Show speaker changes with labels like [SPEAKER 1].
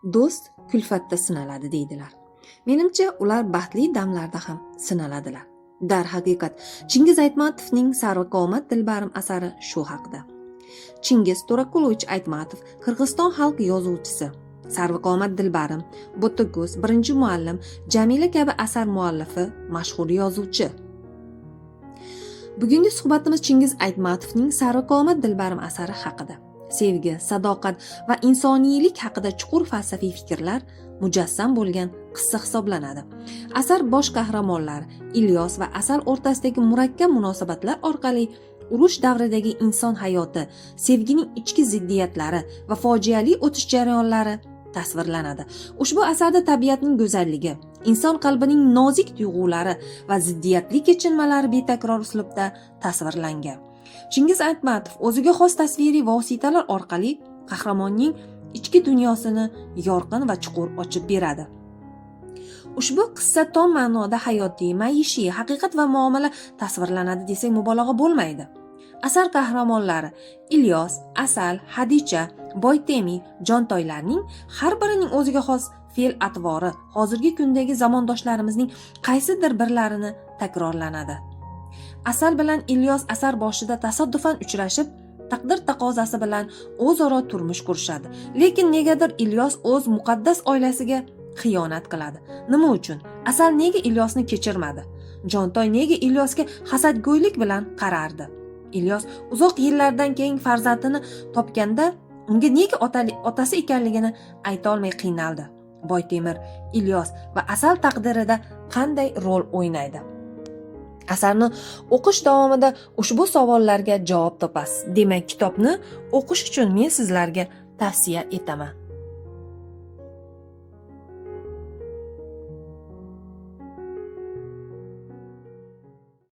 [SPEAKER 1] do'st kulfatda sinaladi deydilar. Menimcha ular baxtli damlarda ham sinaladilar. Darhaqiqat, Chingiz Aytmatovning Sarvaqomat Dilbarim asari shu haqida. Chingiz To'raqulovich Aytmatov Qirg'iziston xalq yozuvchisi. Sarvaqomat Dilbarim, Bo'tto'ko'z, Birinchi muallim, Jamila kabi asar muallifi, mashhur yozuvchi. Bugungi suhbatimiz Chingiz Aytmatovning Sarvaqomat Dilbarim asari haqida. Sevgi, sadoqat va insoniylik haqida chuqur falsafiy fikrlar mujassam bo'lgan qissa hisoblanadi. Asar bosh qahramonlari Ilyos va Asal o'rtasidagi murakkab munosabatlar orqali urush davridagi inson hayoti, sevgining ichki ziddiyatlari va fojiali o'tish jarayonlari tasvirlanadi. Ushbu asarda tabiatning go'zalligi, inson qalbining nozik tuyg'ulari va ziddiyatli kechinmalari betakror uslubda tasvirlangan. Chingiz Aytmatov o'ziga xos tasviriy vositalar orqali qahramonning ichki dunyosini yorqin va chuqur ochib beradi. Ushbu qissa tom ma'noda hayotiy, maishiy, haqiqat va muomala tasvirlanadi desak mubolag'a bo'lmaydi. Asar qahramonlari Ilyos, Asal, Hadicha, Boytemi, Jontoylarning har birining o'ziga xos fe'l-atvori hozirgi kundagi zamondoshlarimizning qaysidir birlarini takrorlanadi. Asal bilan Ilyos asar boshida tasodifan uchrashib, taqdir taqozosi bilan o'zaro turmush qurishadi. Lekin negadir Ilyos o'z muqaddas oilasiga xiyonat qiladi. Nima uchun? Asal nega Ilyosni kechirmadi? Jontoy nega Ilyosga hasadgo'ylik bilan qarardi? Ilyos uzoq yillardan keyin farzandini topganda unga nega otasi ekanligini ayta olmay qiynaldi? Boytemir, Ilyos va Asal taqdirida qanday rol o'ynaydi? Asarni o'qish davomida ushbu savollarga javob topasiz. Demak, kitobni o'qish uchun men sizlarga tavsiya etaman.